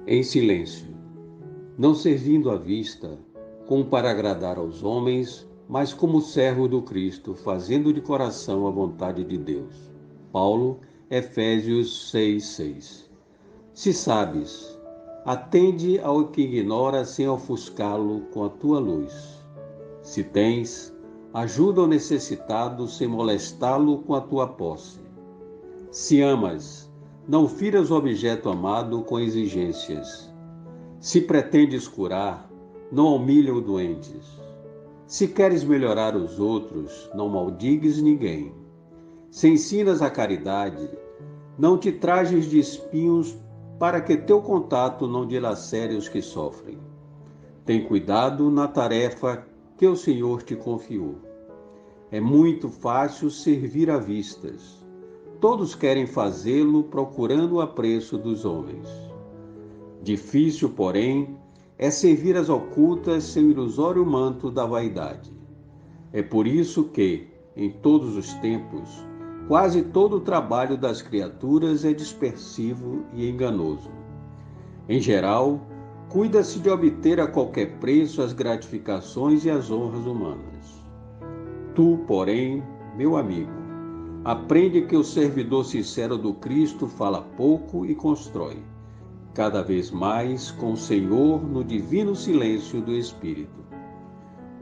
em silêncio, não servindo à vista, como para agradar aos homens, mas como servo do Cristo, fazendo de coração a vontade de Deus. Paulo, Efésios 6:6. Se sabes, atende ao que ignora sem ofuscá-lo com a tua luz. Se tens, ajuda o necessitado sem molestá-lo com a tua posse. Se amas, não firas o objeto amado com exigências. Se pretendes curar, não humilha o doentes. Se queres melhorar os outros, não maldigues ninguém. Se ensinas a caridade, não te trajes de espinhos para que teu contato não dilacere os que sofrem. Tem cuidado na tarefa que o Senhor te confiou. É muito fácil servir à vistas. Todos querem fazê-lo procurando o apreço dos homens. Difícil, porém, é servir às ocultas sem o ilusório manto da vaidade. É por isso que, em todos os tempos, quase todo o trabalho das criaturas é dispersivo e enganoso. Em geral, cuida-se de obter a qualquer preço as gratificações e as honras humanas. Tu, porém, meu amigo, aprende que o servidor sincero do Cristo fala pouco e constrói, cada vez mais com o Senhor no divino silêncio do Espírito.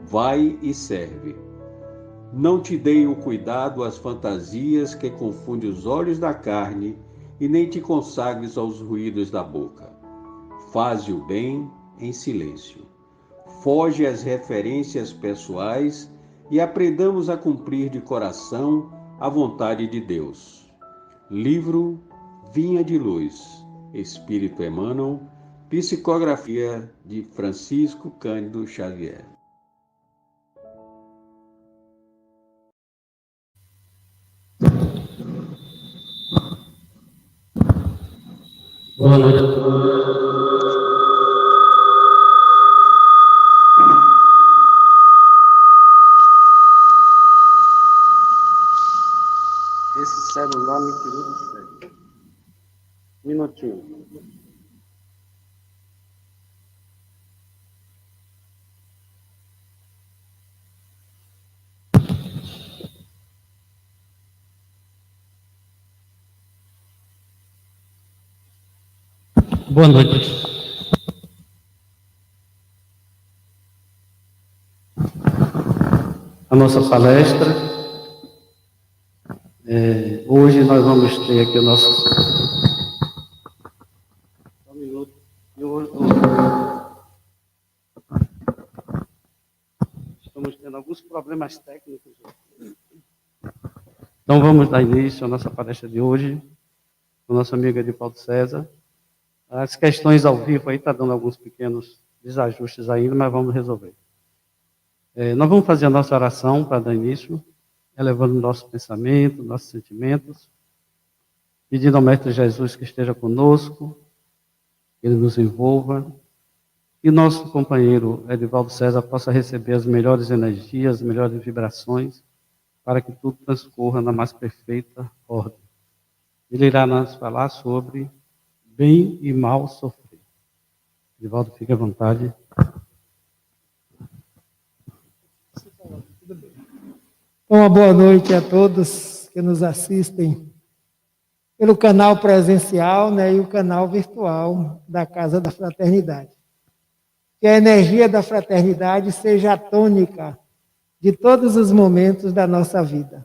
Vai e serve. Não te deem o cuidado às fantasias que confundem os olhos da carne e nem te consagres aos ruídos da boca. Faze o bem em silêncio. Foge às referências pessoais e aprendamos a cumprir de coração a vontade de Deus. Livro Vinha de Luz, Espírito Emmanuel, psicografia de Francisco Cândido Xavier. Boa noite a todos. Esse celular me tirou do sério. Minutinho. Boa noite. A nossa palestra. Hoje nós vamos ter aqui o nosso... Só um minuto. Estamos tendo alguns problemas técnicos. Então vamos dar início à nossa palestra de hoje, com o nosso amigo Edivaldo César. As questões ao vivo aí está dando alguns pequenos desajustes ainda, mas vamos resolver. Nós vamos fazer a nossa oração para dar início, elevando o nosso pensamento, nossos sentimentos, pedindo ao Mestre Jesus que esteja conosco, que Ele nos envolva, e nosso companheiro Edivaldo César possa receber as melhores energias, as melhores vibrações, para que tudo transcorra na mais perfeita ordem. Ele irá nos falar sobre bem e mal sofrer. Edivaldo, fique à vontade. Uma boa noite a todos que nos assistem pelo canal presencial, e o canal virtual da Casa da Fraternidade. Que a energia da fraternidade seja a tônica de todos os momentos da nossa vida.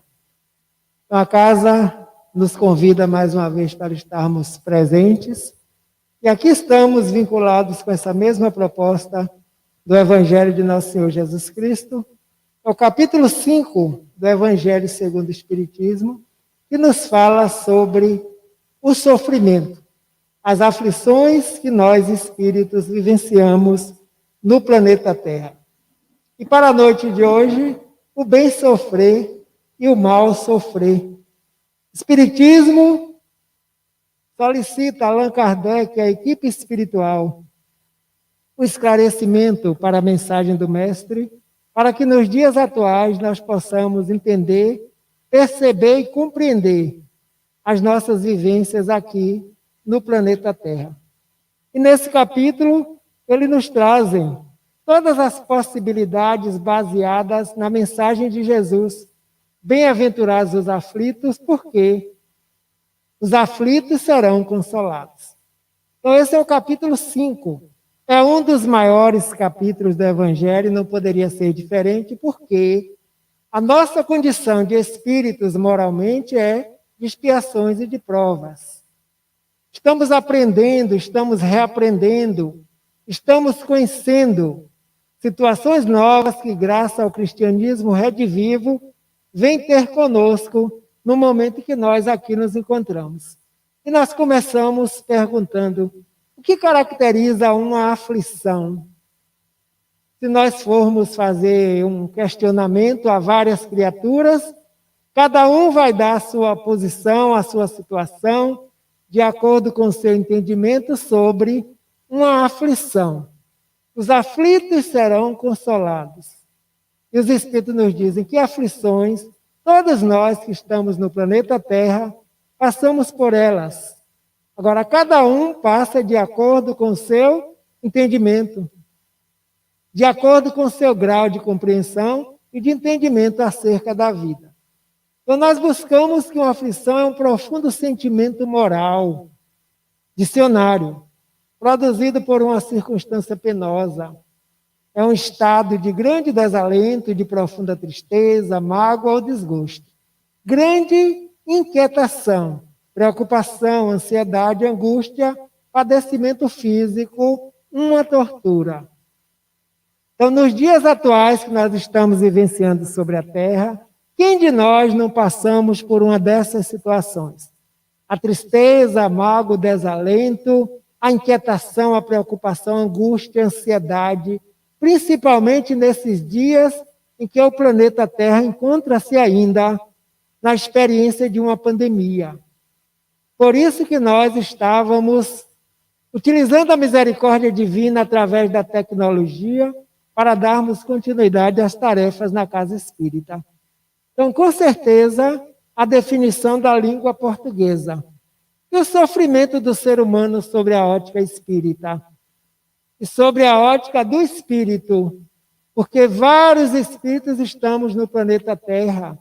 Então, a Casa nos convida mais uma vez para estarmos presentes, e aqui estamos vinculados com essa mesma proposta do Evangelho de Nosso Senhor Jesus Cristo, é o capítulo 5 do Evangelho segundo o Espiritismo, que nos fala sobre o sofrimento, as aflições que nós, espíritos, vivenciamos no planeta Terra. E para a noite de hoje, o bem sofrer e o mal sofrer. Espiritismo solicita a Allan Kardec e a equipe espiritual o esclarecimento para a mensagem do Mestre, para que nos dias atuais nós possamos entender, perceber e compreender as nossas vivências aqui no planeta Terra. E nesse capítulo, ele nos traz todas as possibilidades baseadas na mensagem de Jesus. Bem-aventurados os aflitos, porque os aflitos serão consolados. Então, esse é o capítulo 5. É um dos maiores capítulos do Evangelho, não poderia ser diferente, porque a nossa condição de espíritos moralmente é de expiações e de provas. Estamos aprendendo, estamos reaprendendo, estamos conhecendo situações novas que, graças ao cristianismo redivivo, vem ter conosco no momento que nós aqui nos encontramos. E nós começamos perguntando: o que caracteriza uma aflição? Se nós formos fazer um questionamento a várias criaturas, cada um vai dar a sua posição, a sua situação, de acordo com o seu entendimento sobre uma aflição. Os aflitos serão consolados. E os Espíritos nos dizem que aflições, todos nós que estamos no planeta Terra, passamos por elas. Agora, cada um passa de acordo com o seu entendimento, de acordo com o seu grau de compreensão e de entendimento acerca da vida. Então, nós buscamos que uma aflição é um profundo sentimento moral, dicionário, produzido por uma circunstância penosa. É um estado de grande desalento, de profunda tristeza, mágoa ou desgosto. Grande inquietação, preocupação, ansiedade, angústia, padecimento físico, uma tortura. Então, nos dias atuais que nós estamos vivenciando sobre a Terra, quem de nós não passamos por uma dessas situações? A tristeza, a mágoa, o desalento, a inquietação, a preocupação, a angústia, a ansiedade, principalmente nesses dias em que o planeta Terra encontra-se ainda na experiência de uma pandemia. Por isso que nós estávamos utilizando a misericórdia divina através da tecnologia para darmos continuidade às tarefas na Casa Espírita. Então, com certeza, a definição da língua portuguesa e o sofrimento do ser humano sobre a ótica espírita e sobre a ótica do espírito, porque vários espíritos estamos no planeta Terra.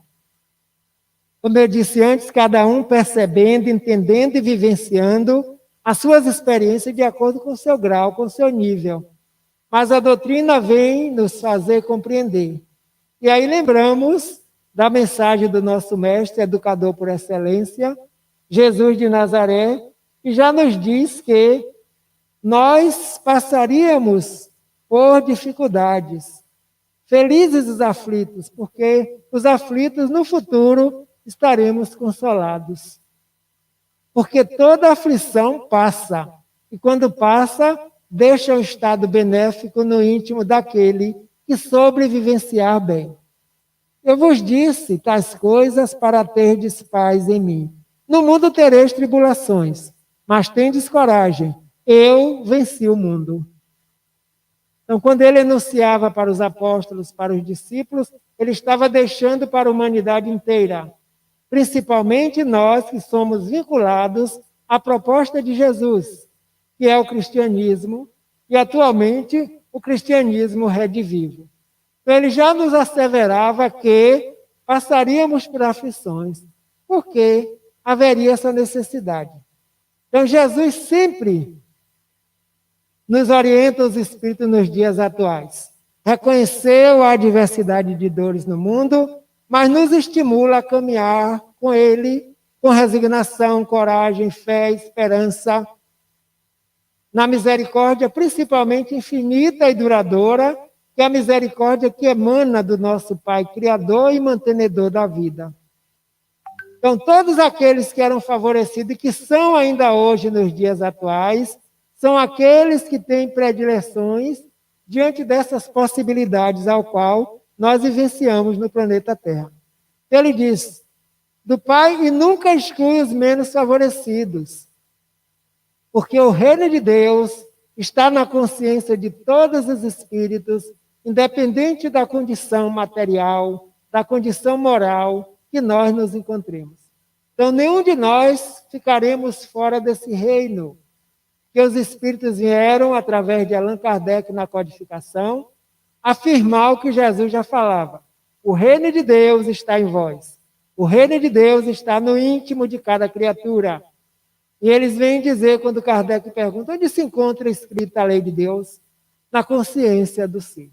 Como eu disse antes, cada um percebendo, entendendo e vivenciando as suas experiências de acordo com o seu grau, com o seu nível. Mas a doutrina vem nos fazer compreender. E aí lembramos da mensagem do nosso mestre, educador por excelência, Jesus de Nazaré, que já nos diz que nós passaríamos por dificuldades. Felizes os aflitos, porque os aflitos no futuro estaremos consolados. Porque toda aflição passa, e quando passa, deixa um estado benéfico no íntimo daquele que sobrevivenciar bem. Eu vos disse tais coisas para terdes paz em mim. No mundo tereis tribulações, mas tendes coragem, eu venci o mundo. Então, quando ele anunciava para os apóstolos, para os discípulos, ele estava deixando para a humanidade inteira, principalmente nós que somos vinculados à proposta de Jesus, que é o cristianismo, e atualmente o cristianismo redivivo. Então, ele já nos asseverava que passaríamos por aflições, porque haveria essa necessidade. Então, Jesus sempre nos orienta os espíritos nos dias atuais. Reconheceu a diversidade de dores no mundo, mas nos estimula a caminhar com ele, com resignação, coragem, fé, esperança, na misericórdia principalmente infinita e duradoura, que é a misericórdia que emana do nosso Pai Criador e mantenedor da vida. Então, todos aqueles que eram favorecidos e que são ainda hoje nos dias atuais, são aqueles que têm predileções diante dessas possibilidades ao qual nós vivenciamos no planeta Terra. Ele diz, do Pai, e nunca exclui os menos favorecidos, porque o reino de Deus está na consciência de todos os espíritos, independente da condição material, da condição moral que nós nos encontremos. Então, nenhum de nós ficaremos fora desse reino, que que os espíritos vieram, através de Allan Kardec na codificação, afirmar o que Jesus já falava. O reino de Deus está em vós. O reino de Deus está no íntimo de cada criatura. E eles vêm dizer, quando Kardec pergunta, onde se encontra escrita a lei de Deus? Na consciência do ser.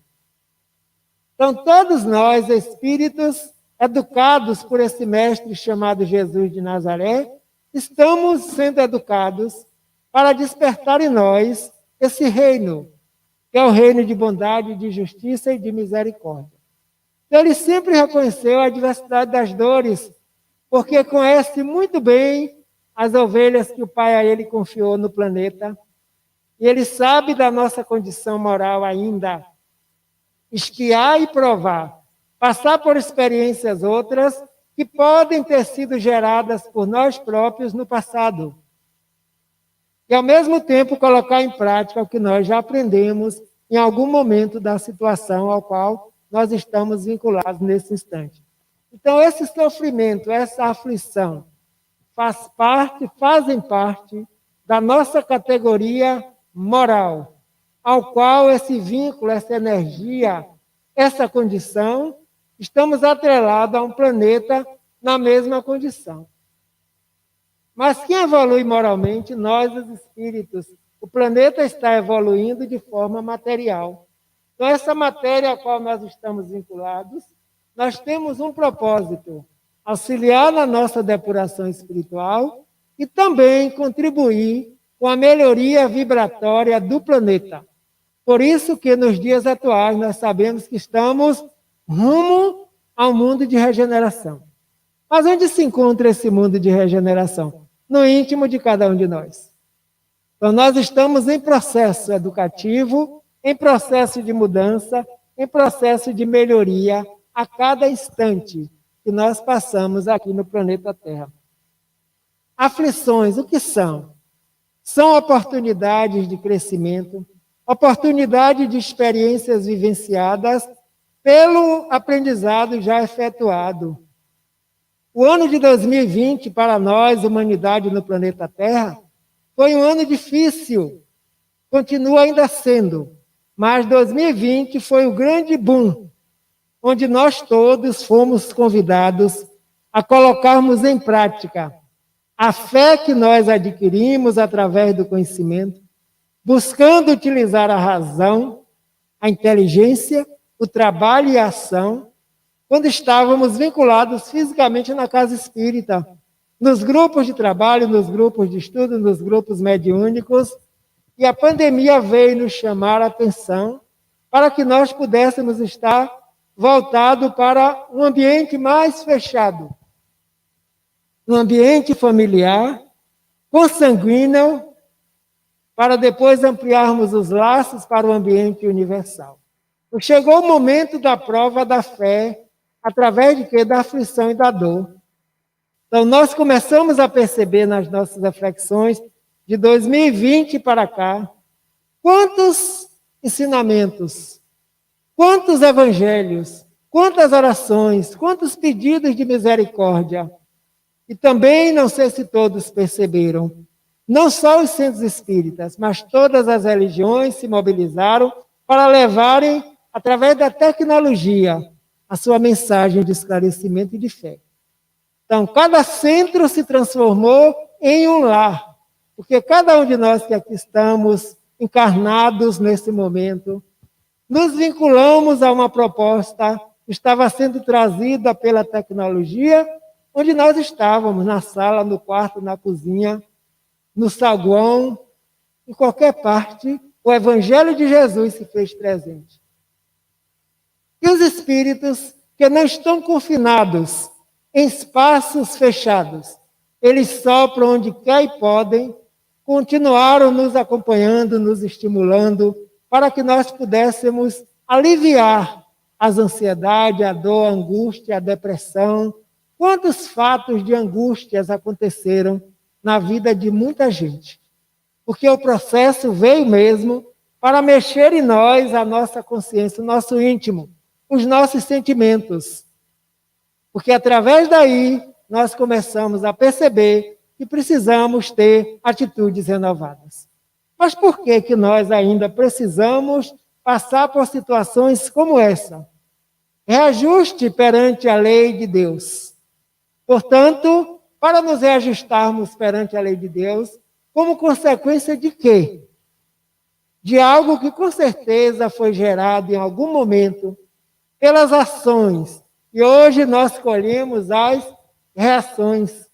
Então, todos nós, espíritos, educados por esse mestre chamado Jesus de Nazaré, estamos sendo educados para despertar em nós esse reino, que é o reino de bondade, de justiça e de misericórdia. Então, ele sempre reconheceu a diversidade das dores, porque conhece muito bem as ovelhas que o Pai a ele confiou no planeta, e ele sabe da nossa condição moral ainda, espiar e provar, passar por experiências outras que podem ter sido geradas por nós próprios no passado. E, ao mesmo tempo, colocar em prática o que nós já aprendemos em algum momento da situação ao qual nós estamos vinculados nesse instante. Então, esse sofrimento, essa aflição, fazem parte da nossa categoria moral, ao qual esse vínculo, essa energia, essa condição, estamos atrelados a um planeta na mesma condição. Mas quem evolui moralmente? Nós, os espíritos. O planeta está evoluindo de forma material. Então, essa matéria a qual nós estamos vinculados, nós temos um propósito: auxiliar na nossa depuração espiritual e também contribuir com a melhoria vibratória do planeta. Por isso que nos dias atuais nós sabemos que estamos rumo a um mundo de regeneração. Mas onde se encontra esse mundo de regeneração? No íntimo de cada um de nós. Então nós estamos em processo educativo, em processo de mudança, em processo de melhoria a cada instante que nós passamos aqui no planeta Terra. Aflições, o que são? São oportunidades de crescimento, oportunidade de experiências vivenciadas pelo aprendizado já efetuado. O ano de 2020, para nós, humanidade no planeta Terra, foi um ano difícil, continua ainda sendo, mas 2020 foi o grande boom, onde nós todos fomos convidados a colocarmos em prática a fé que nós adquirimos através do conhecimento, buscando utilizar a razão, a inteligência, o trabalho e a ação, quando estávamos vinculados fisicamente na casa espírita, nos grupos de trabalho, nos grupos de estudo, nos grupos mediúnicos, e a pandemia veio nos chamar a atenção para que nós pudéssemos estar voltados para um ambiente mais fechado, um ambiente familiar, consanguíneo, para depois ampliarmos os laços para o ambiente universal. Chegou o momento da prova da fé, através de quê? Da aflição e da dor. Então, nós começamos a perceber nas nossas reflexões de 2020 para cá, quantos ensinamentos, quantos evangelhos, quantas orações, quantos pedidos de misericórdia. E também, não sei se todos perceberam, não só os centros espíritas, mas todas as religiões se mobilizaram para levarem, através da tecnologia, a sua mensagem de esclarecimento e de fé. Então, cada centro se transformou em um lar, porque cada um de nós que aqui estamos encarnados nesse momento, nos vinculamos a uma proposta que estava sendo trazida pela tecnologia, onde nós estávamos, na sala, no quarto, na cozinha, no saguão, em qualquer parte, o Evangelho de Jesus se fez presente. E os espíritos que não estão confinados em espaços fechados, eles sopram onde quer e podem, continuaram nos acompanhando, nos estimulando, para que nós pudéssemos aliviar as ansiedades, a dor, a angústia, a depressão. Quantos fatos de angústias aconteceram na vida de muita gente? Porque o processo veio mesmo para mexer em nós, a nossa consciência, o nosso íntimo, os nossos sentimentos. Porque através daí nós começamos a perceber que precisamos ter atitudes renovadas. Mas por que que nós ainda precisamos passar por situações como essa? Reajuste perante a lei de Deus. Portanto, para nos reajustarmos perante a lei de Deus, como consequência de quê? De algo que com certeza foi gerado em algum momento pelas ações. E hoje nós colhemos as reações.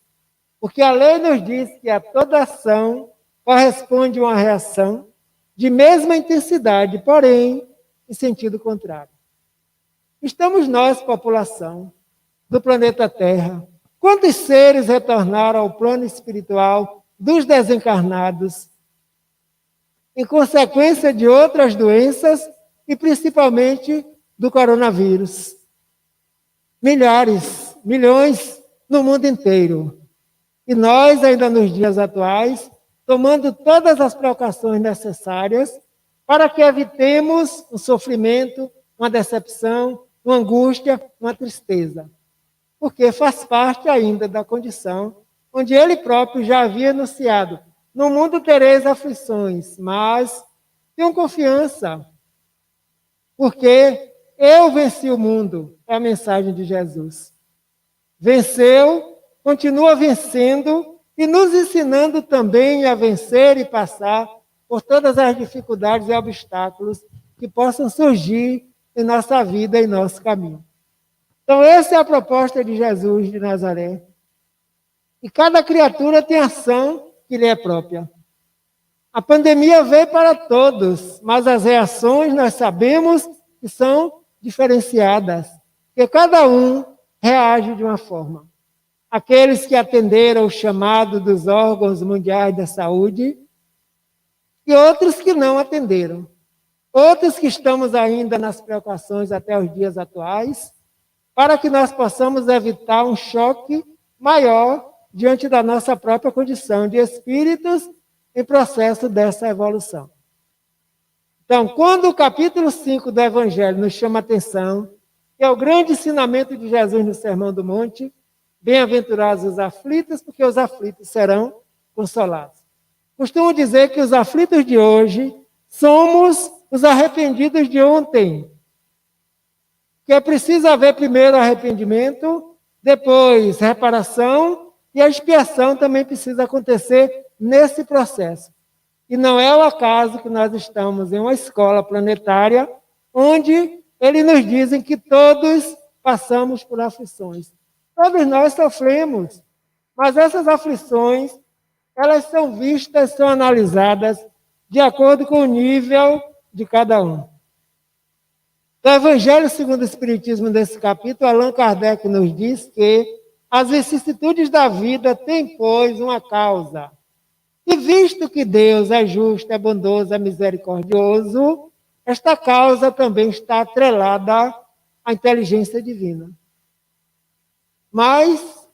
Porque a lei nos diz que a toda ação corresponde uma reação de mesma intensidade, porém, em sentido contrário. Estamos nós, população do planeta Terra. Quantos seres retornaram ao plano espiritual dos desencarnados em consequência de outras doenças e principalmente do coronavírus? Milhares, milhões no mundo inteiro. E nós, ainda nos dias atuais, tomando todas as precauções necessárias para que evitemos um sofrimento, uma decepção, uma angústia, uma tristeza. Porque faz parte ainda da condição onde ele próprio já havia anunciado: no mundo tereis aflições, mas tenham confiança, porque eu venci o mundo, é a mensagem de Jesus. Venceu, continua vencendo e nos ensinando também a vencer e passar por todas as dificuldades e obstáculos que possam surgir em nossa vida e em nosso caminho. Então, essa é a proposta de Jesus de Nazaré. E cada criatura tem ação que lhe é própria. A pandemia veio para todos, mas as reações nós sabemos que são diferenciadas, porque cada um reage de uma forma. Aqueles que atenderam o chamado dos órgãos mundiais da saúde e outros que não atenderam. Outros que estamos ainda nas precauções até os dias atuais, para que nós possamos evitar um choque maior diante da nossa própria condição de espíritos em processo dessa evolução. Então, quando o capítulo 5 do Evangelho nos chama a atenção, que é o grande ensinamento de Jesus no Sermão do Monte: bem-aventurados os aflitos, porque os aflitos serão consolados. Costumo dizer que os aflitos de hoje somos os arrependidos de ontem. Que é preciso haver primeiro arrependimento, depois reparação, e a expiação também precisa acontecer nesse processo. E não é o acaso que nós estamos em uma escola planetária, onde eles nos dizem que todos passamos por aflições. Todos nós sofremos, mas essas aflições, elas são vistas, são analisadas de acordo com o nível de cada um. No Evangelho segundo o Espiritismo, nesse capítulo, Allan Kardec nos diz que as vicissitudes da vida têm, pois, uma causa. E visto que Deus é justo, é bondoso, é misericordioso, esta causa também está atrelada à inteligência divina. Mas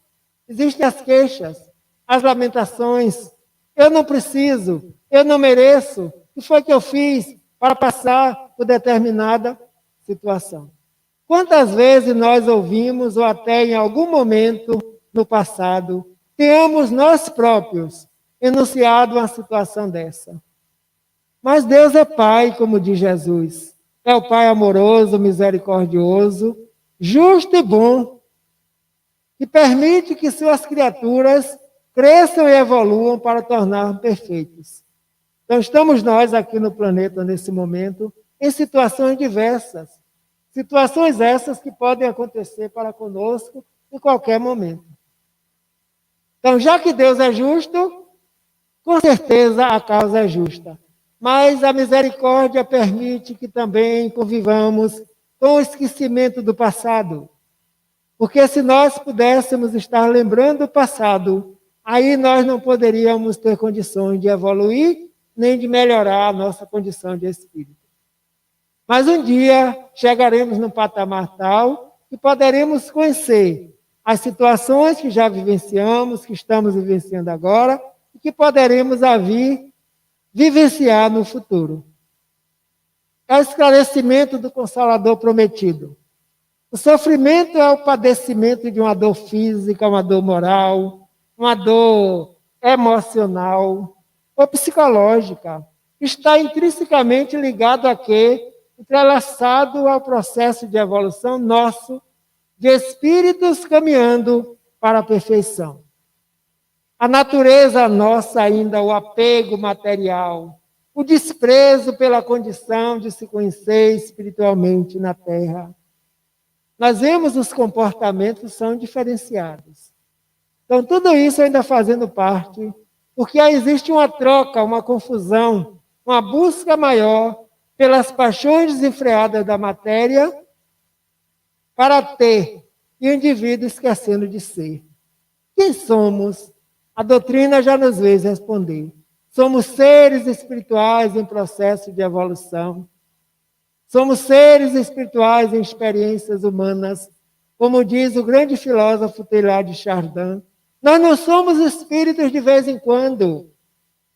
existem as queixas, as lamentações. Eu não preciso, eu não mereço. O que foi que eu fiz para passar por determinada situação? Quantas vezes nós ouvimos, ou até em algum momento no passado, tenhamos nós próprios enunciado uma situação dessa? Mas Deus é Pai, como diz Jesus. É o Pai amoroso, misericordioso, justo e bom, que permite que suas criaturas cresçam e evoluam para tornar perfeitos. Então, estamos nós aqui no planeta, nesse momento, em situações diversas. Situações essas que podem acontecer para conosco em qualquer momento. Então, já que Deus é justo, com certeza a causa é justa. Mas a misericórdia permite que também convivamos com o esquecimento do passado. Porque se nós pudéssemos estar lembrando o passado, aí nós não poderíamos ter condições de evoluir, nem de melhorar a nossa condição de espírito. Mas um dia chegaremos num patamar tal que poderemos conhecer as situações que já vivenciamos, que estamos vivenciando agora, e que poderemos vir vivenciar no futuro. É o esclarecimento do Consolador prometido. O sofrimento é o padecimento de uma dor física, uma dor moral, uma dor emocional ou psicológica. está intrinsecamente ligado a quê? Entrelaçado ao processo de evolução nosso, de espíritos caminhando para a perfeição. A natureza nossa ainda, o apego material, o desprezo pela condição de se conhecer espiritualmente na Terra. Nós vemos os comportamentos são diferenciados. Então, tudo isso ainda fazendo parte, porque aí existe uma troca, uma confusão, uma busca maior pelas paixões desenfreadas da matéria para ter, e o indivíduo esquecendo de ser. Quem somos? A doutrina já nos fez responder. Somos seres espirituais em processo de evolução. Somos seres espirituais em experiências humanas. Como diz o grande filósofo Teilhard de Chardin, nós não somos espíritos de vez em quando.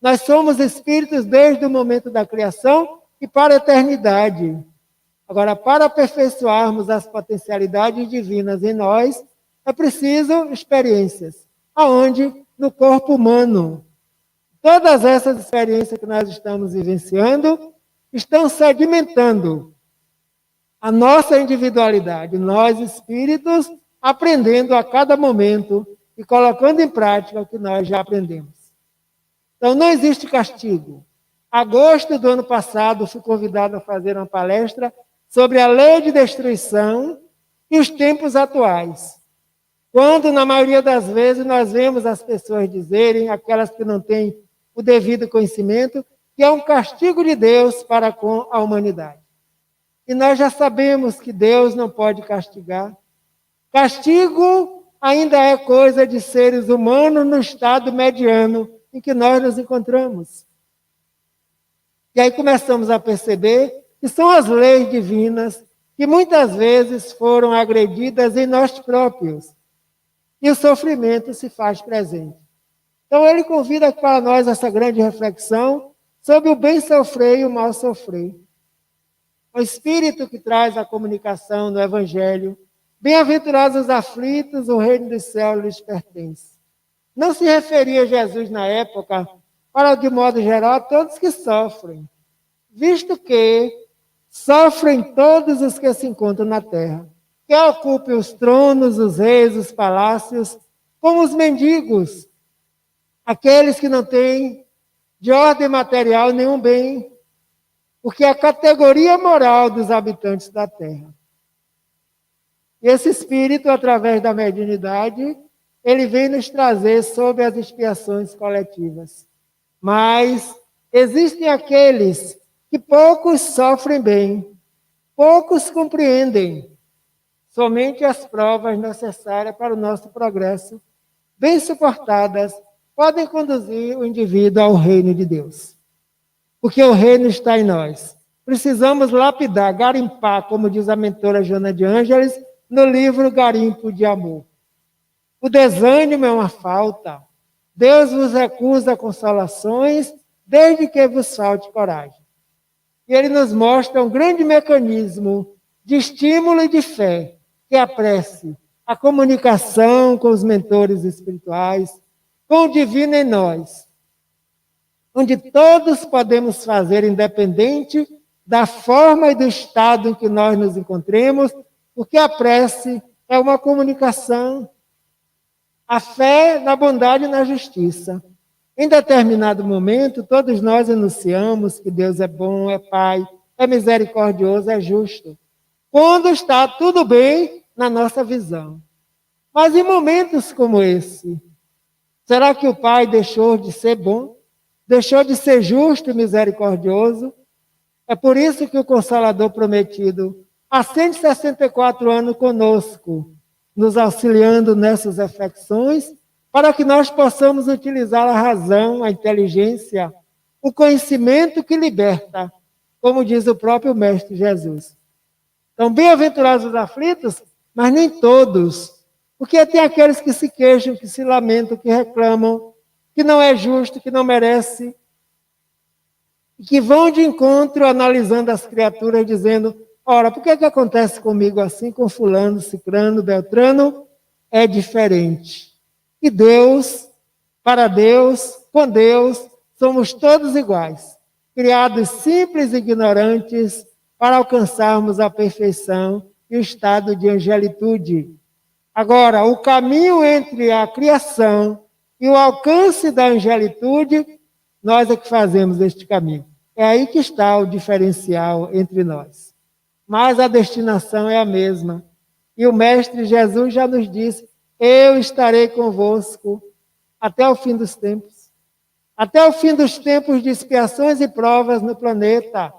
Nós somos espíritos desde o momento da criação e para a eternidade. Agora, para aperfeiçoarmos as potencialidades divinas em nós, é preciso experiências. Aonde? No corpo humano. Todas essas experiências que nós estamos vivenciando estão sedimentando a nossa individualidade. Nós, espíritos, aprendendo a cada momento e colocando em prática o que nós já aprendemos. Então, não existe castigo. Em agosto do ano passado, fui convidado a fazer uma palestra sobre a lei de destruição e os tempos atuais. Quando, na maioria das vezes, nós vemos as pessoas dizerem, aquelas que não têm o devido conhecimento, que é um castigo de Deus para com a humanidade. E nós já sabemos que Deus não pode castigar. Castigo ainda é coisa de seres humanos no estado mediano em que nós nos encontramos. E aí começamos a perceber que são as leis divinas que muitas vezes foram agredidas em nós próprios. E o sofrimento se faz presente. Então ele convida para nós essa grande reflexão sobre o bem sofrer e o mal sofrer. O Espírito que traz a comunicação no Evangelho. Bem-aventurados os aflitos, o reino dos céus lhes pertence. Não se referia a Jesus na época, para de modo geral, a todos que sofrem, visto que sofrem todos os que se encontram na terra, que ocupem os tronos, os reis, os palácios, como os mendigos, aqueles que não têm de ordem material nenhum bem, porque é a categoria moral dos habitantes da terra. E esse Espírito, através da mediunidade, ele vem nos trazer sobre as expiações coletivas. Mas existem aqueles que poucos sofrem bem, poucos compreendem. Somente as provas necessárias para o nosso progresso, bem suportadas, podem conduzir o indivíduo ao reino de Deus. Porque o reino está em nós. Precisamos lapidar, garimpar, como diz a mentora Joana de Ângeles, no livro Garimpo de Amor. O desânimo é uma falta. Deus vos recusa consolações, desde que vos falte coragem. E ele nos mostra um grande mecanismo de estímulo e de fé, que é a prece, a comunicação com os mentores espirituais, com o divino em nós, onde todos podemos fazer, independente da forma e do estado em que nós nos encontremos, porque a prece é uma comunicação. A fé na bondade e na justiça. Em determinado momento, todos nós anunciamos que Deus é bom, é Pai, é misericordioso, é justo. Quando está tudo bem na nossa visão. Mas em momentos como esse, será que o Pai deixou de ser bom? Deixou de ser justo e misericordioso? É por isso que o Consolador prometido, há 164 anos conosco, nos auxiliando nessas reflexões, para que nós possamos utilizar a razão, a inteligência, o conhecimento que liberta, como diz o próprio Mestre Jesus. Então, bem-aventurados os aflitos, mas nem todos, porque tem aqueles que se queixam, que se lamentam, que reclamam, que não é justo, que não merece, e que vão de encontro analisando as criaturas, dizendo: ora, por que acontece comigo assim, com fulano, cicrano, beltrano? É diferente. E Deus, para Deus, com Deus, somos todos iguais. criados simples e ignorantes para alcançarmos a perfeição e o estado de angelitude. Agora, o caminho entre a criação e o alcance da angelitude, nós é que fazemos este caminho. É aí que está o diferencial entre nós. Mas a destinação é a mesma. E o Mestre Jesus já nos disse: eu estarei convosco até o fim dos tempos. Até o fim dos tempos de expiações e provas no planeta.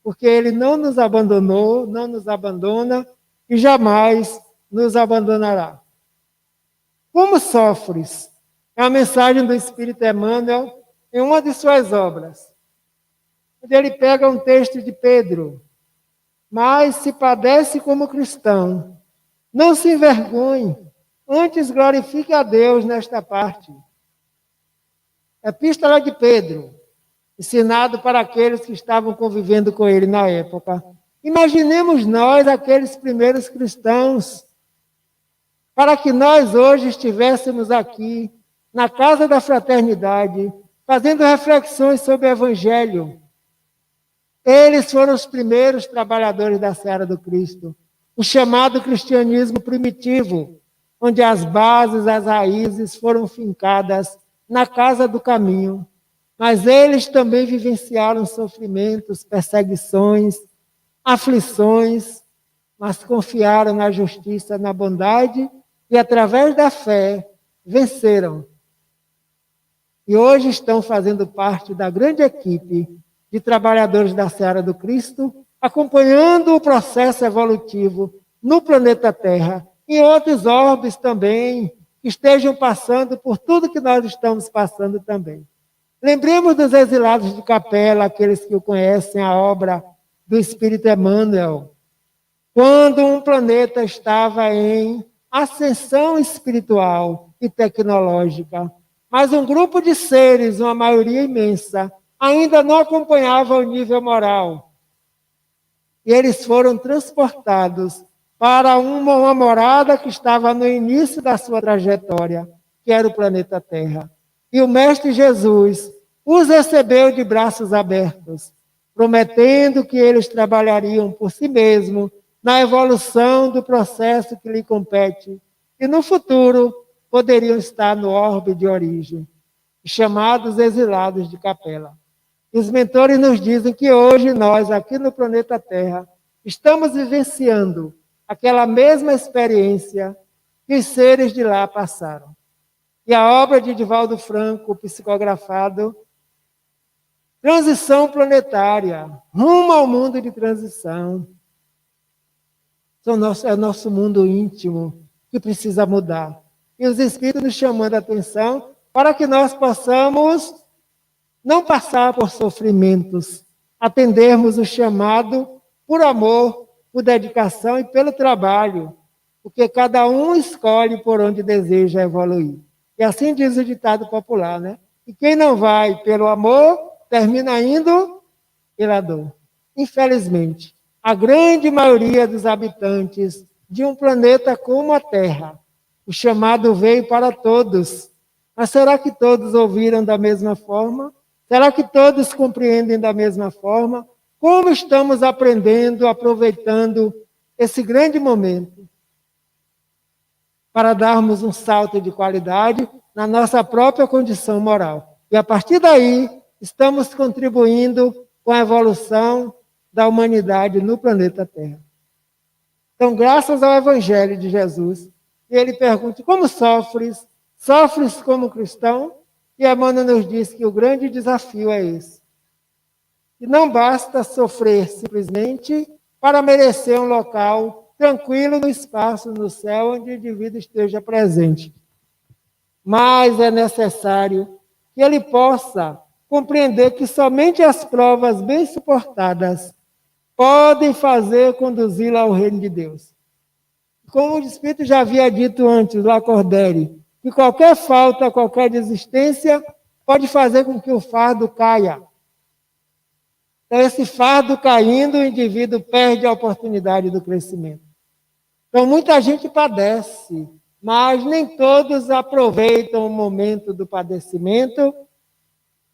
Porque Ele não nos abandonou, não nos abandona e jamais nos abandonará. Como sofres? É a mensagem do Espírito Emmanuel em uma de suas obras. Onde ele pega um texto de Pedro. Mas se padece como cristão, não se envergonhe, antes glorifique a Deus nesta parte. Epístola de Pedro, ensinado para aqueles que estavam convivendo com ele na época. Imaginemos nós, aqueles primeiros cristãos, para que nós hoje estivéssemos aqui, na casa da fraternidade, fazendo reflexões sobre o Evangelho. Eles foram os primeiros trabalhadores da seara do Cristo, o chamado cristianismo primitivo, onde as bases, as raízes foram fincadas na casa do caminho. Mas eles também vivenciaram sofrimentos, perseguições, aflições, mas confiaram na justiça, na bondade e, através da fé, venceram. E hoje estão fazendo parte da grande equipe de trabalhadores da seara do Cristo, acompanhando o processo evolutivo no planeta Terra, e em outros orbes também, que estejam passando por tudo que nós estamos passando também. Lembremos dos exilados de Capela, aqueles que o conhecem, a obra do Espírito Emmanuel. Quando um planeta estava em ascensão espiritual e tecnológica, mas um grupo de seres, uma maioria imensa, ainda não acompanhava o nível moral. E eles foram transportados para uma morada que estava no início da sua trajetória, que era o planeta Terra. E o Mestre Jesus os recebeu de braços abertos, prometendo que eles trabalhariam por si mesmos na evolução do processo que lhe compete, e no futuro poderiam estar no orbe de origem, chamados exilados de Capela. Os mentores nos dizem que hoje nós, aqui no planeta Terra, estamos vivenciando aquela mesma experiência que os seres de lá passaram. E a obra de Divaldo Franco, psicografado, Transição Planetária, rumo ao mundo de transição. É o nosso mundo íntimo que precisa mudar. E os Espíritos nos chamando a atenção para que nós possamos não passar por sofrimentos, atendermos o chamado por amor, por dedicação e pelo trabalho, porque cada um escolhe por onde deseja evoluir. E assim diz o ditado popular, né? E quem não vai pelo amor, termina indo pela dor. Infelizmente, a grande maioria dos habitantes de um planeta como a Terra, o chamado veio para todos. Mas será que todos ouviram da mesma forma? Será que todos compreendem da mesma forma? Como estamos aprendendo, aproveitando esse grande momento para darmos um salto de qualidade na nossa própria condição moral? E a partir daí, estamos contribuindo com a evolução da humanidade no planeta Terra. Então, graças ao Evangelho de Jesus, ele pergunta: como sofres? Sofres como cristão? E Emmanuel nos diz que o grande desafio é esse. E não basta sofrer simplesmente para merecer um local tranquilo no espaço, no céu, onde o indivíduo esteja presente. Mas é necessário que ele possa compreender que somente as provas bem suportadas podem fazer conduzi-lo ao reino de Deus. Como o Espírito já havia dito antes, Lacordaire, que qualquer falta, qualquer desistência pode fazer com que o fardo caia. Então, esse fardo caindo, o indivíduo perde a oportunidade do crescimento. Então, muita gente padece, mas nem todos aproveitam o momento do padecimento,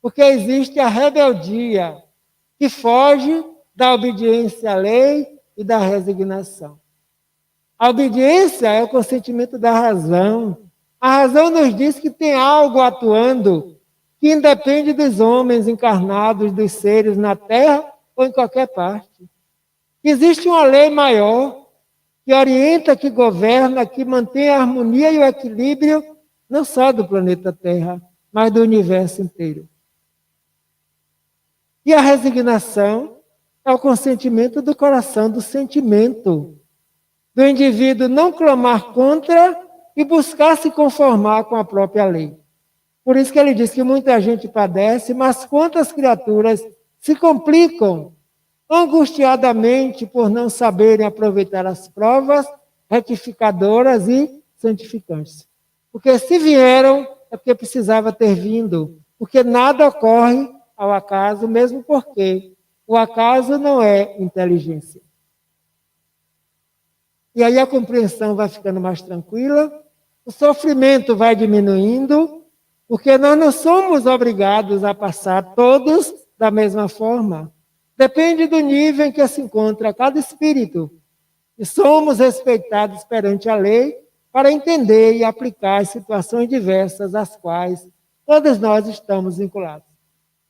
porque existe a rebeldia, que foge da obediência à lei e da resignação. A obediência é o consentimento da razão. A razão nos diz que tem algo atuando que independe dos homens encarnados, dos seres na Terra ou em qualquer parte. Existe uma lei maior que orienta, que governa, que mantém a harmonia e o equilíbrio não só do planeta Terra, mas do universo inteiro. E a resignação é o consentimento do coração, do sentimento, do indivíduo não clamar contra e buscar se conformar com a própria lei. Por isso que ele diz que muita gente padece, mas quantas criaturas se complicam angustiadamente por não saberem aproveitar as provas retificadoras e santificantes. Porque se vieram, é porque precisava ter vindo, porque nada ocorre ao acaso, mesmo porque o acaso não é inteligência. E aí a compreensão vai ficando mais tranquila, o sofrimento vai diminuindo, porque nós não somos obrigados a passar todos da mesma forma. Depende do nível em que se encontra cada espírito. E somos respeitados perante a lei para entender e aplicar as situações diversas às quais todos nós estamos vinculados.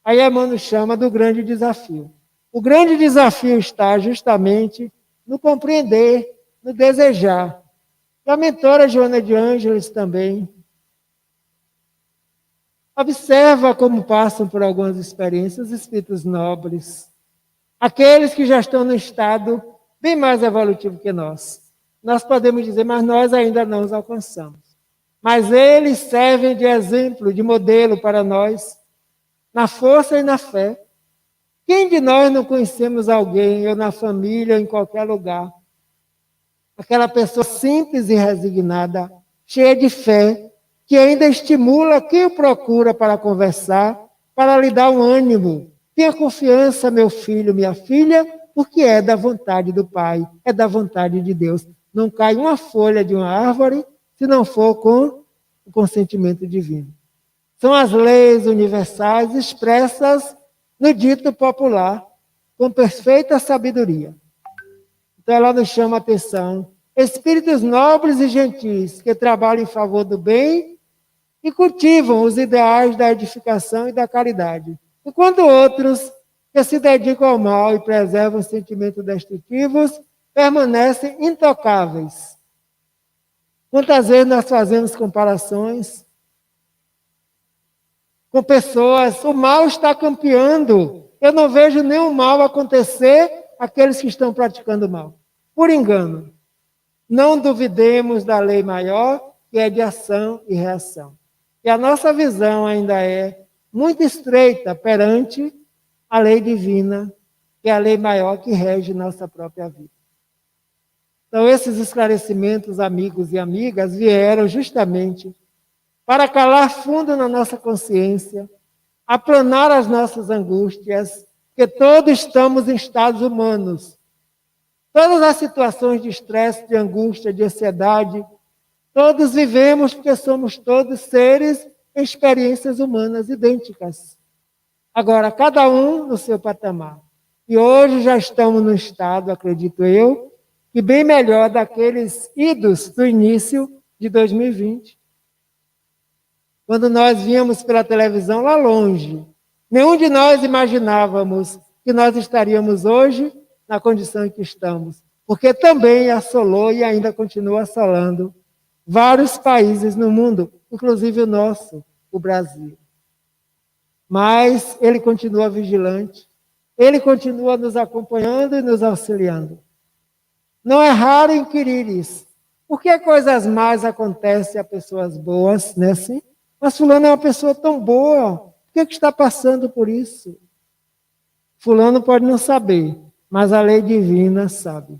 Aí Emmanuel chama do grande desafio. O grande desafio está justamente no compreender, no desejar. E a mentora Joana de Ângeles também observa como passam por algumas experiências os espíritos nobres, aqueles que já estão no estado bem mais evolutivo que nós. Nós podemos dizer, mas nós ainda não os alcançamos. Mas eles servem de exemplo, de modelo para nós, na força e na fé. Quem de nós não conhecemos alguém, ou na família, ou em qualquer lugar, aquela pessoa simples e resignada, cheia de fé, que ainda estimula quem o procura para conversar, para lhe dar um ânimo. Tenha confiança, meu filho, minha filha, porque é da vontade do Pai, é da vontade de Deus. Não cai uma folha de uma árvore se não for com o consentimento divino. São as leis universais expressas no dito popular, com perfeita sabedoria. Então ela nos chama a atenção. Espíritos nobres e gentis que trabalham em favor do bem e cultivam os ideais da edificação e da caridade. Enquanto outros que se dedicam ao mal e preservam sentimentos destrutivos permanecem intocáveis. Quantas vezes nós fazemos comparações com pessoas, o mal está campeando. Eu não vejo nenhum mal acontecer àqueles que estão praticando mal. Por engano. Não duvidemos da lei maior, que é de ação e reação. E a nossa visão ainda é muito estreita perante a lei divina, que é a lei maior que rege nossa própria vida. Então, esses esclarecimentos, amigos e amigas, vieram justamente para calar fundo na nossa consciência, aplanar as nossas angústias, que todos estamos em estados humanos. Todas as situações de estresse, de angústia, de ansiedade, todos vivemos porque somos todos seres em experiências humanas idênticas. Agora, cada um no seu patamar. E hoje já estamos no estado, acredito eu, que bem melhor daqueles idos do início de 2020. Quando nós víamos pela televisão lá longe, nenhum de nós imaginávamos que nós estaríamos hoje na condição em que estamos, porque também assolou e ainda continua assolando vários países no mundo, inclusive o nosso, o Brasil. Mas ele continua vigilante, ele continua nos acompanhando e nos auxiliando. Não é raro inquirir isso. Por que coisas más acontecem a pessoas boas, né? Assim? Mas fulano é uma pessoa tão boa, por que está passando por isso? Fulano pode não saber, mas a lei divina sabe.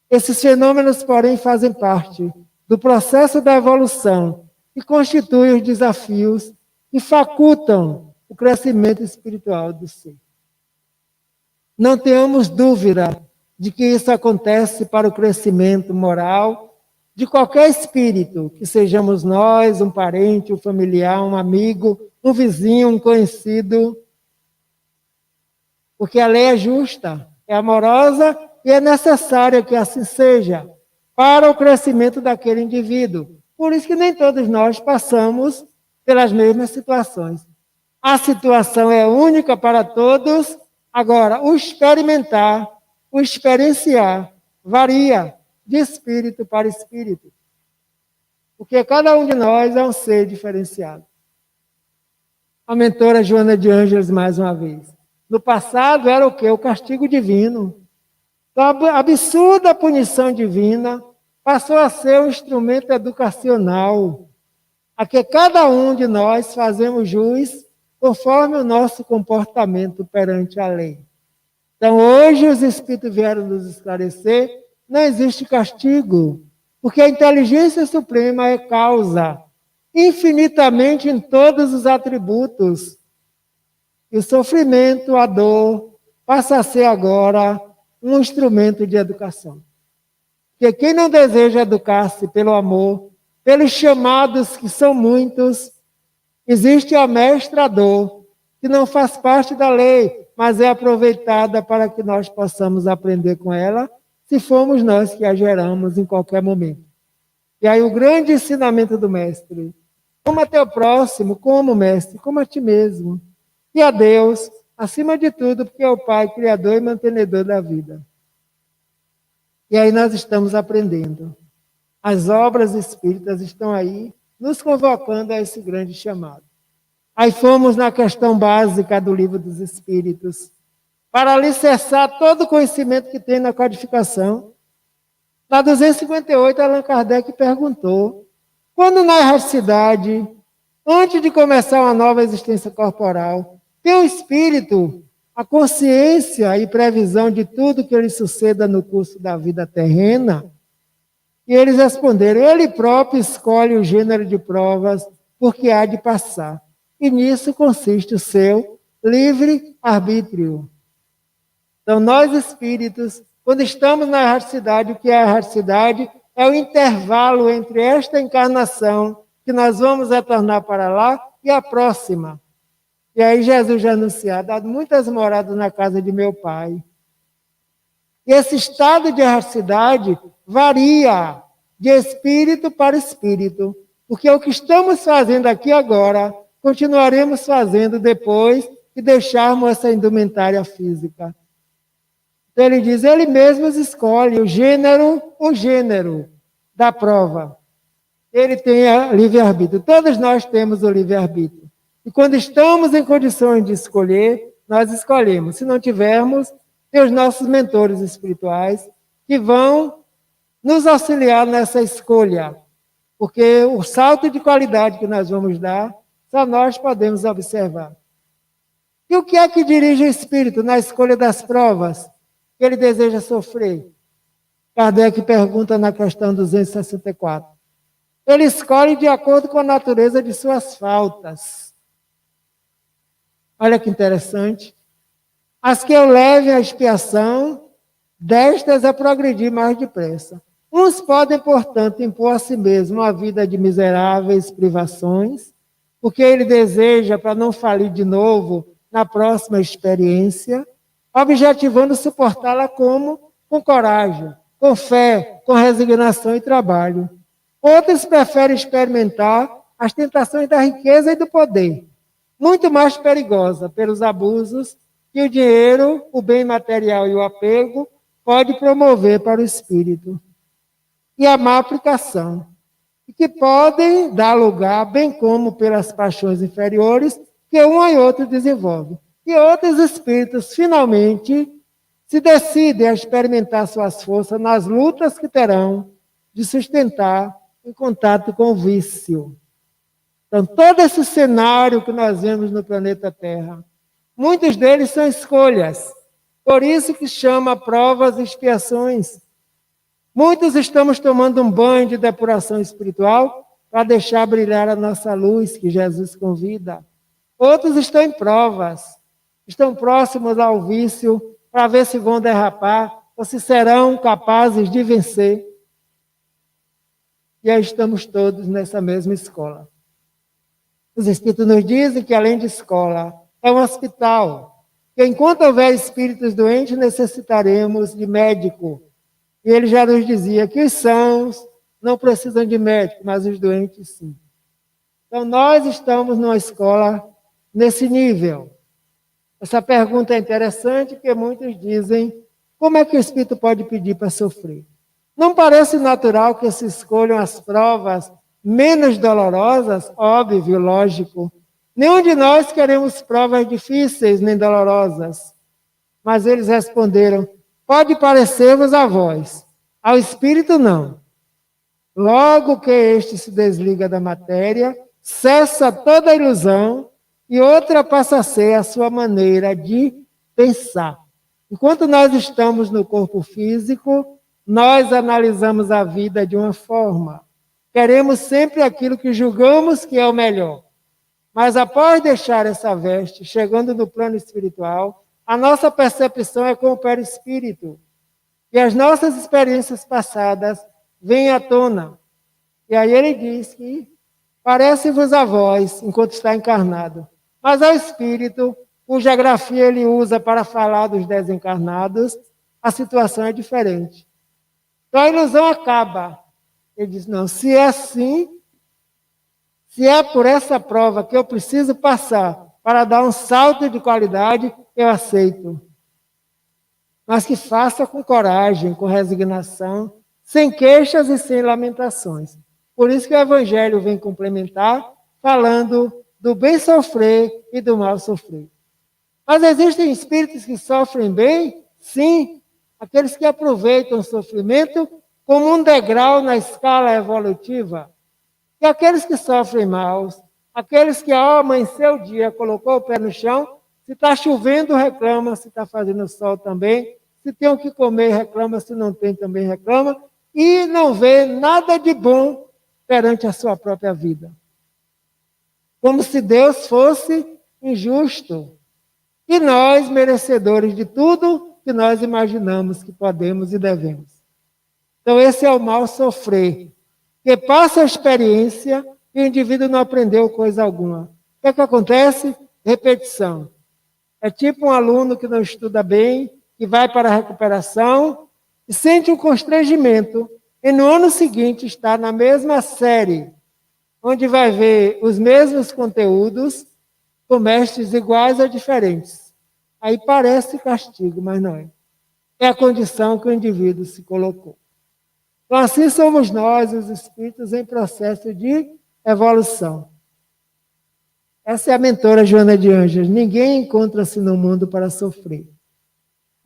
Esses fenômenos, porém, fazem parte do processo da evolução e constituem os desafios que facultam o crescimento espiritual do ser. Não tenhamos dúvida de que isso acontece para o crescimento moral de qualquer espírito, que sejamos nós, um parente, um familiar, um amigo, um vizinho, um conhecido. porque a lei é justa, é amorosa e é necessária que assim seja, para o crescimento daquele indivíduo. Por isso que nem todos nós passamos pelas mesmas situações. A situação é única para todos, agora, o experimentar, o experienciar, varia de espírito para espírito. Porque cada um de nós é um ser diferenciado. A mentora Joana de Ângeles, mais uma vez. No passado era o quê? O castigo divino. Então, a absurda punição divina passou a ser um instrumento educacional, a que cada um de nós fazemos jus conforme o nosso comportamento perante a lei. Então, hoje os Espíritos vieram nos esclarecer, não existe castigo, porque a inteligência suprema é causa, infinitamente em todos os atributos. E o sofrimento, a dor, passa a ser agora um instrumento de educação. Porque quem não deseja educar-se pelo amor, pelos chamados que são muitos, existe a mestra dor, que não faz parte da lei, mas é aproveitada para que nós possamos aprender com ela, se formos nós que a geramos em qualquer momento. E aí o grande ensinamento do mestre: ama teu próximo como mestre, como a ti mesmo. E a Deus, acima de tudo, porque é o Pai, Criador e mantenedor da vida. E aí nós estamos aprendendo. As obras espíritas estão aí, nos convocando a esse grande chamado. Aí fomos na questão básica do Livro dos Espíritos, para alicerçar todo o conhecimento que tem na codificação. Na 258, Allan Kardec perguntou: quando na erraticidade, antes de começar uma nova existência corporal, tem o espírito, a consciência e previsão de tudo que lhe suceda no curso da vida terrena? E eles responderam: ele próprio escolhe o gênero de provas porque há de passar. E nisso consiste o seu livre-arbítrio. Então, nós espíritos, quando estamos na erraticidade, o que é a erraticidade? É o intervalo entre esta encarnação, que nós vamos retornar para lá, e a próxima. E aí Jesus já anunciou: dado muitas moradas na casa de meu Pai. E esse estado de erraticidade varia de espírito para espírito, porque o que estamos fazendo aqui agora, continuaremos fazendo depois que deixarmos essa indumentária física. Então ele diz: ele mesmo escolhe o gênero da prova. Ele tem livre-arbítrio. Todos nós temos o livre-arbítrio. E quando estamos em condições de escolher, nós escolhemos. Se não tivermos, tem os nossos mentores espirituais que vão nos auxiliar nessa escolha. Porque o salto de qualidade que nós vamos dar, só nós podemos observar. E o que é que dirige o espírito na escolha das provas que ele deseja sofrer? Kardec pergunta na questão 264. Ele escolhe de acordo com a natureza de suas faltas. Olha que interessante. As que eu leve à expiação, destas a progredir mais depressa. Uns podem, portanto, impor a si mesmo uma vida de miseráveis privações, porque ele deseja, para não falir de novo na próxima experiência, objetivando suportá-la como? Com coragem, com fé, com resignação e trabalho. Outros preferem experimentar as tentações da riqueza e do poder, muito mais perigosa pelos abusos que o dinheiro, o bem material e o apego pode promover para o espírito. E a má aplicação, e que podem dar lugar, bem como pelas paixões inferiores, que um e outro desenvolvem. E outros espíritos, finalmente, se decidem a experimentar suas forças nas lutas que terão de sustentar em contato com o vício. Então, todo esse cenário que nós vemos no planeta Terra, muitos deles são escolhas. Por isso que chama provas e expiações. Muitos estamos tomando um banho de depuração espiritual para deixar brilhar a nossa luz, que Jesus convida. Outros estão em provas, estão próximos ao vício, para ver se vão derrapar ou se serão capazes de vencer. E aí estamos todos nessa mesma escola. Os Espíritos nos dizem que, além de escola, é um hospital. que enquanto houver espíritos doentes, necessitaremos de médico. E ele já nos dizia que os sãos não precisam de médico, mas os doentes sim. Então, nós estamos numa escola nesse nível. Essa pergunta é interessante, porque muitos dizem, como é que o espírito pode pedir para sofrer? Não parece natural que se escolham as provas menos dolorosas? Óbvio, lógico. Nenhum de nós queremos provas difíceis nem dolorosas. Mas eles responderam, pode parecer-vos a vós, ao espírito não. Logo que este se desliga da matéria, cessa toda ilusão e outra passa a ser a sua maneira de pensar. Enquanto nós estamos no corpo físico, nós analisamos a vida de uma forma. Queremos sempre aquilo que julgamos que é o melhor. Mas após deixar essa veste, chegando no plano espiritual, a nossa percepção é com o perispírito. E as nossas experiências passadas vêm à tona. E aí ele diz que parece-vos a vós, enquanto está encarnado. Mas ao espírito, cuja grafia ele usa para falar dos desencarnados, a situação é diferente. Então a ilusão acaba. Ele diz, não, se é assim, se é por essa prova que eu preciso passar para dar um salto de qualidade, eu aceito. Mas que faça com coragem, com resignação, sem queixas e sem lamentações. Por isso que o Evangelho vem complementar, falando do bem sofrer e do mal sofrer. Mas existem espíritos que sofrem bem? Sim. Aqueles que aproveitam o sofrimento como um degrau na escala evolutiva. E aqueles que sofrem mal, aqueles que ao amanhecer o dia colocou o pé no chão, se está chovendo reclama, se está fazendo sol também, se tem o que comer reclama, se não tem também reclama, e não vê nada de bom perante a sua própria vida. Como se Deus fosse injusto. E nós, merecedores de tudo que nós imaginamos que podemos e devemos. Então esse é o mal sofrer, que passa a experiência e o indivíduo não aprendeu coisa alguma. O que acontece? Repetição. É tipo um aluno que não estuda bem, que vai para a recuperação e sente um constrangimento e no ano seguinte está na mesma série, onde vai ver os mesmos conteúdos com mestres iguais ou diferentes. Aí parece castigo, mas não é. É a condição que o indivíduo se colocou. Então assim somos nós, os espíritos, em processo de evolução. Essa é a mentora Joana de Ângeles. Ninguém encontra-se no mundo para sofrer.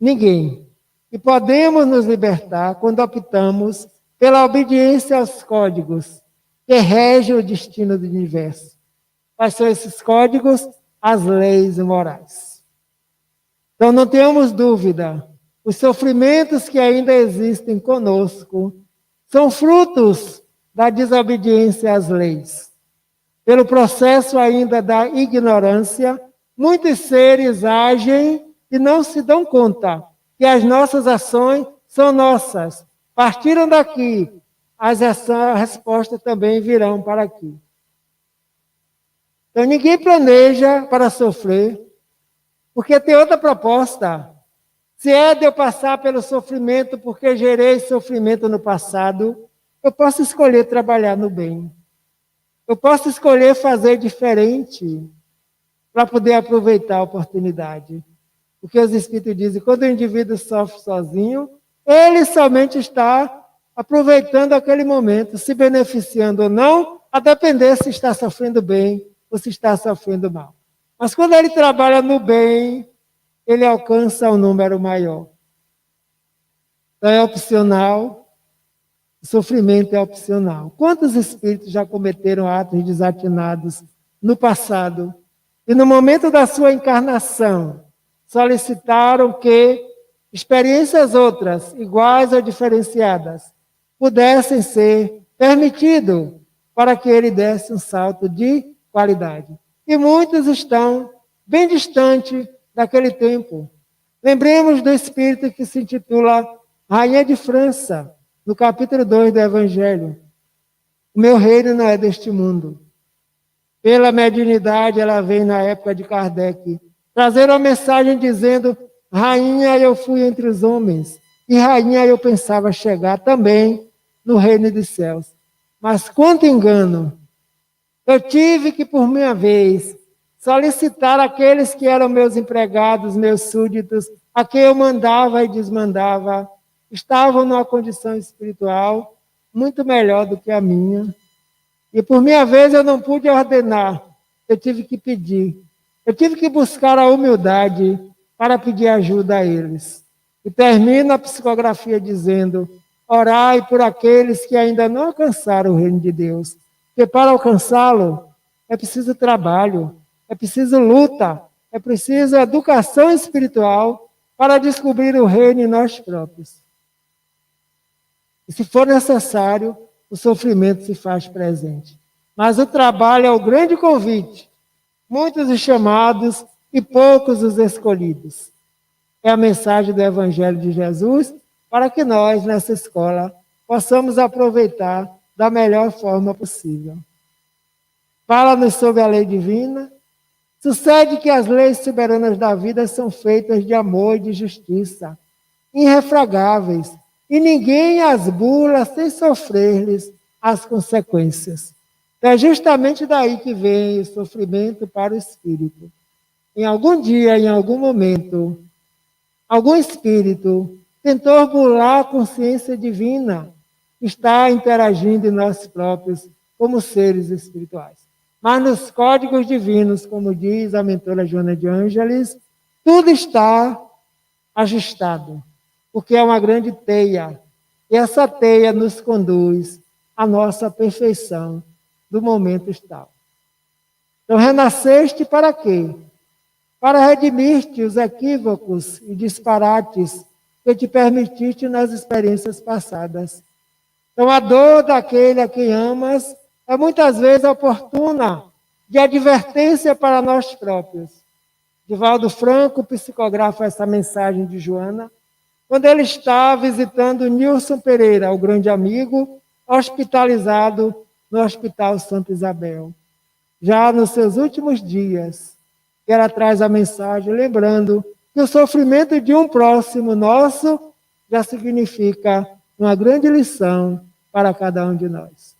Ninguém. E podemos nos libertar quando optamos pela obediência aos códigos que regem o destino do universo. Quais são esses códigos? As leis morais. Então não tenhamos dúvida, os sofrimentos que ainda existem conosco são frutos da desobediência às leis. Pelo processo ainda da ignorância, muitos seres agem e não se dão conta que as nossas ações são nossas. Partiram daqui, as respostas também virão para aqui. Então ninguém planeja para sofrer, porque tem outra proposta. Se é de eu passar pelo sofrimento porque gerei sofrimento no passado, eu posso escolher trabalhar no bem. Eu posso escolher fazer diferente para poder aproveitar a oportunidade. Porque os Espíritos dizem, quando o indivíduo sofre sozinho, ele somente está aproveitando aquele momento, se beneficiando ou não, a depender se está sofrendo bem ou se está sofrendo mal. Mas quando ele trabalha no bem, ele alcança um número maior. Então é opcional, o sofrimento é opcional. Quantos espíritos já cometeram atos desatinados no passado e no momento da sua encarnação solicitaram que experiências outras, iguais ou diferenciadas, pudessem ser permitidas para que ele desse um salto de qualidade. E muitos estão bem distantes daquele tempo. Lembremos do espírito que se intitula Rainha de França, no capítulo 2 do Evangelho. O meu reino não é deste mundo. Pela mediunidade, ela vem na época de Kardec Trazer uma mensagem dizendo: rainha eu fui entre os homens, e rainha eu pensava chegar também no reino dos céus. Mas quanto engano! Eu tive que, por minha vez, solicitar aqueles que eram meus empregados, meus súditos, a quem eu mandava e desmandava, estavam numa condição espiritual muito melhor do que a minha. E por minha vez eu não pude ordenar, eu tive que pedir. Eu tive que buscar a humildade para pedir ajuda a eles. E termina a psicografia dizendo: orai por aqueles que ainda não alcançaram o reino de Deus. Porque para alcançá-lo é preciso trabalho, é preciso luta, é preciso educação espiritual para descobrir o reino em nós próprios. E se for necessário, o sofrimento se faz presente. Mas o trabalho é o grande convite. Muitos os chamados e poucos os escolhidos. É a mensagem do Evangelho de Jesus para que nós, nessa escola, possamos aproveitar da melhor forma possível. Fala-nos sobre a lei divina. Sucede que as leis soberanas da vida são feitas de amor e de justiça, irrefragáveis, e ninguém as burla sem sofrer-lhes as consequências. É justamente daí que vem o sofrimento para o espírito. Em algum dia, em algum momento, algum espírito tentou burlar a consciência divina, que está interagindo em nós próprios como seres espirituais. Mas nos códigos divinos, como diz a mentora Joana de Ângeles, tudo está ajustado, porque é uma grande teia. E essa teia nos conduz à nossa perfeição do momento tal. Então, renasceste para quê? Para redimir-te os equívocos e disparates que te permitiste nas experiências passadas. Então, a dor daquele a quem amas é muitas vezes oportuna de advertência para nós próprios. Divaldo Franco psicografa essa mensagem de Joana, quando ele está visitando Nilson Pereira, o grande amigo, hospitalizado no Hospital Santa Isabel. Já nos seus últimos dias, ela traz a mensagem lembrando que o sofrimento de um próximo nosso já significa uma grande lição para cada um de nós.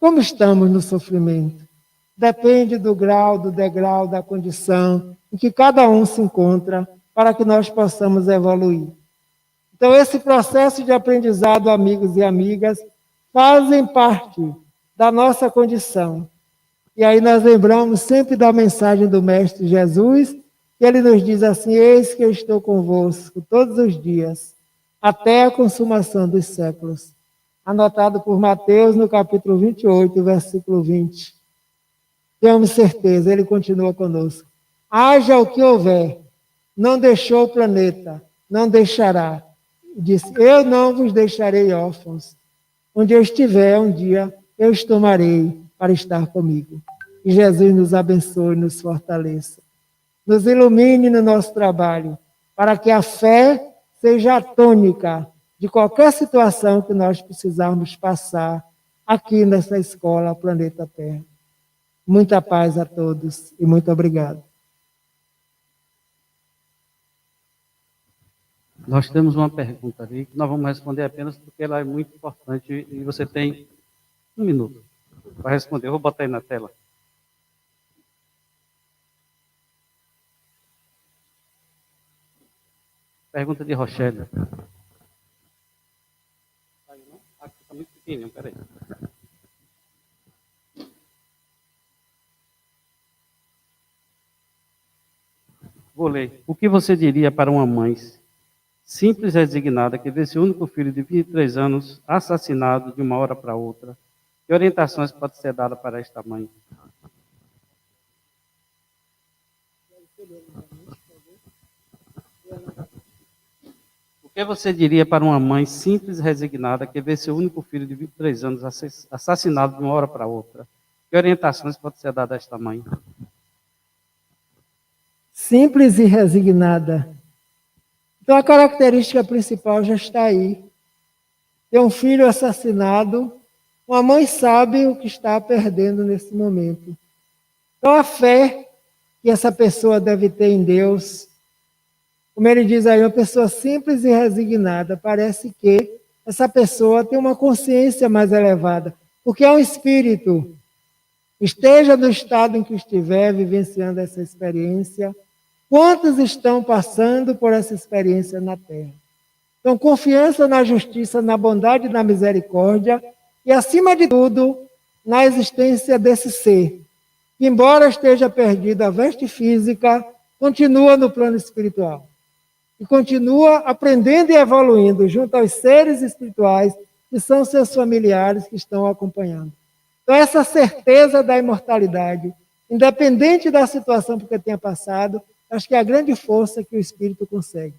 Como estamos no sofrimento? Depende do grau, do degrau, da condição em que cada um se encontra para que nós possamos evoluir. Então, esse processo de aprendizado, amigos e amigas, fazem parte da nossa condição. E aí nós lembramos sempre da mensagem do Mestre Jesus, que ele nos diz assim: eis que eu estou convosco todos os dias, até a consumação dos séculos. Anotado por Mateus no capítulo 28, versículo 20. Temos certeza, ele continua conosco. Haja o que houver, não deixou o planeta, não deixará. Disse: eu não vos deixarei órfãos. Onde eu estiver, um dia eu os tomarei para estar comigo. Que Jesus nos abençoe e nos fortaleça. Nos ilumine no nosso trabalho, para que a fé seja a tônica de qualquer situação que nós precisarmos passar aqui nessa escola, Planeta Terra. Muita paz a todos e muito obrigado. Nós temos uma pergunta ali que nós vamos responder apenas porque ela é muito importante e você tem 1 minuto para responder. Eu vou botar aí na tela. Pergunta de Rochelle. Aqui está muito pequenininho, peraí. Vou ler. O que você diria para uma mãe simples e resignada que vê seu único filho de 23 anos assassinado de uma hora para outra? Que orientações pode ser dada para esta mãe? O que você diria para uma mãe simples e resignada que vê seu único filho de 23 anos assassinado de uma hora para outra? Que orientações pode ser dada a esta mãe? Simples e resignada. Então, a característica principal já está aí. Tem um filho assassinado, uma mãe sabe o que está perdendo nesse momento. Então, a fé que essa pessoa deve ter em Deus. Como ele diz aí, uma pessoa simples e resignada. Parece que essa pessoa tem uma consciência mais elevada, porque é um espírito. Esteja no estado em que estiver, vivenciando essa experiência. Quantos estão passando por essa experiência na Terra? Então, confiança na justiça, na bondade e na misericórdia, e, acima de tudo, na existência desse ser, que, embora esteja perdido a veste física, continua no plano espiritual. E continua aprendendo e evoluindo junto aos seres espirituais, que são seus familiares que estão acompanhando. Então, essa certeza da imortalidade, independente da situação que tenha passado, acho que é a grande força que o Espírito consegue.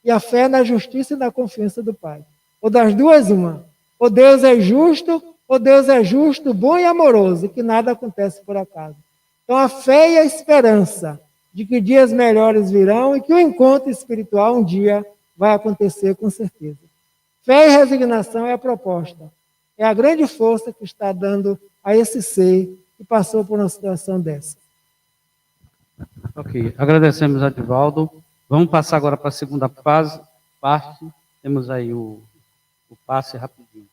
E a fé na justiça e na confiança do Pai. Ou das duas, uma. Ou Deus é justo, bom e amoroso, que nada acontece por acaso. Então, a fé e a esperança de que dias melhores virão e que o encontro espiritual um dia vai acontecer com certeza. Fé e resignação é a proposta. É a grande força que está dando a esse ser que passou por uma situação dessa. Ok, agradecemos a Divaldo. Vamos passar agora para a segunda parte. Temos aí o passe rapidinho.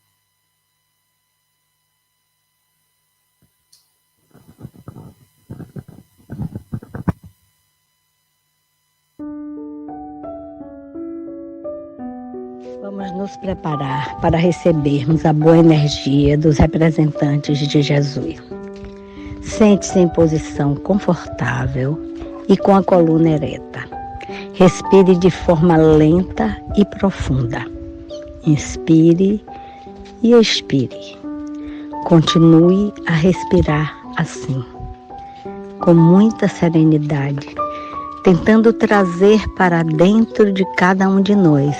Vamos nos preparar para recebermos a boa energia dos representantes de Jesus. Sente-se em posição confortável e com a coluna ereta. Respire de forma lenta e profunda. Inspire e expire. Continue a respirar assim, com muita serenidade, tentando trazer para dentro de cada um de nós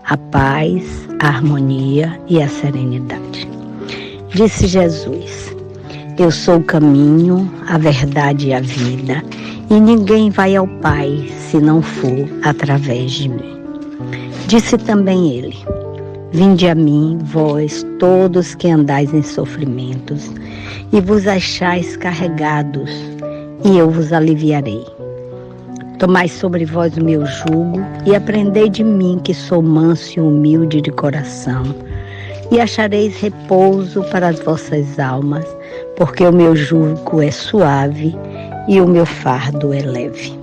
a paz, a harmonia e a serenidade. Disse Jesus: eu sou o caminho, a verdade e a vida, e ninguém vai ao Pai se não for através de mim. Disse também ele: vinde a mim, vós todos que andais em sofrimentos, e vos achais carregados, e eu vos aliviarei. Tomai sobre vós o meu jugo, e aprendei de mim, que sou manso e humilde de coração, e achareis repouso para as vossas almas, porque o meu jugo é suave e o meu fardo é leve.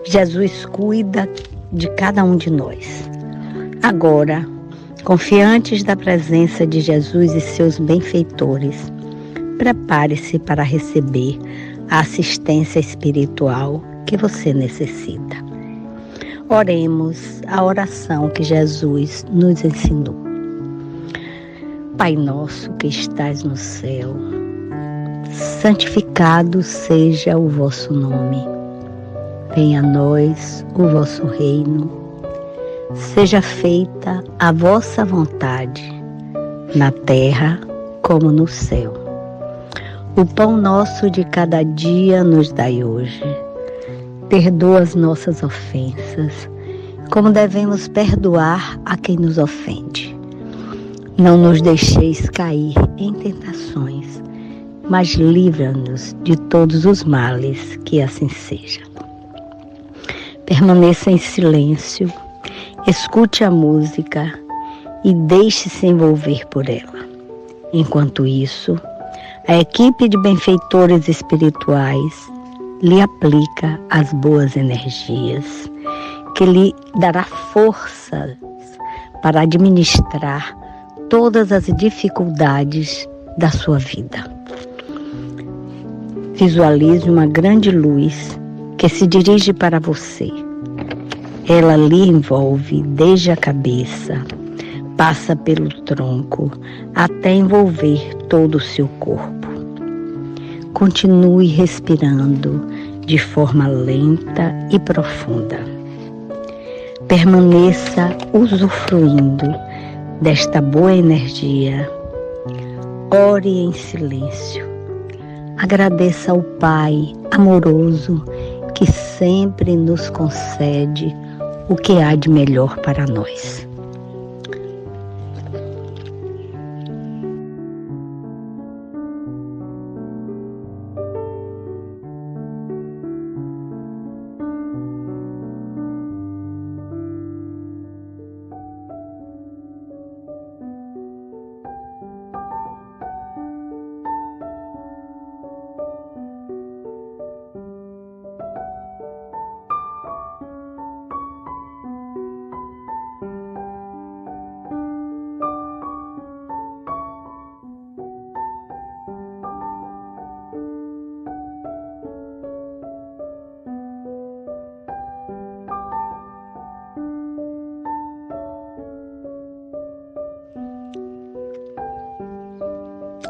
Jesus cuida de cada um de nós. Agora, confiantes da presença de Jesus e seus benfeitores, prepare-se para receber a assistência espiritual que você necessita. Oremos a oração que Jesus nos ensinou. Pai nosso que estás no céu, santificado seja o vosso nome. Venha a nós o vosso reino. Seja feita a vossa vontade, na terra como no céu. O pão nosso de cada dia nos dai hoje. Perdoa as nossas ofensas, como devemos perdoar a quem nos ofende. Não nos deixeis cair em tentações, mas livra-nos de todos os males, que assim seja. Permaneça em silêncio, escute a música e deixe-se envolver por ela. Enquanto isso, a equipe de benfeitores espirituais lhe aplica as boas energias, que lhe dará forças para administrar todas as dificuldades da sua vida. Visualize uma grande luz que se dirige para você. Ela lhe envolve desde a cabeça, passa pelo tronco, até envolver todo o seu corpo. Continue respirando de forma lenta e profunda. Permaneça usufruindo desta boa energia. Ore em silêncio. Agradeça ao Pai amoroso que sempre nos concede o que há de melhor para nós.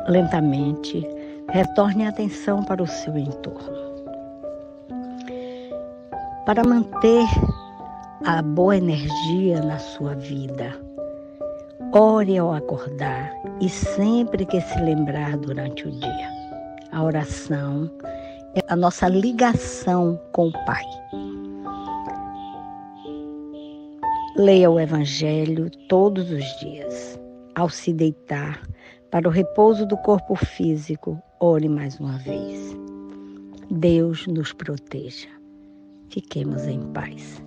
lentamente, retorne a atenção para o seu entorno. Para manter a boa energia na sua vida, ore ao acordar e sempre que se lembrar durante o dia. A oração é a nossa ligação com o Pai. Leia o Evangelho todos os dias. Ao se deitar, para o repouso do corpo físico, ore mais uma vez. Deus nos proteja. Fiquemos em paz.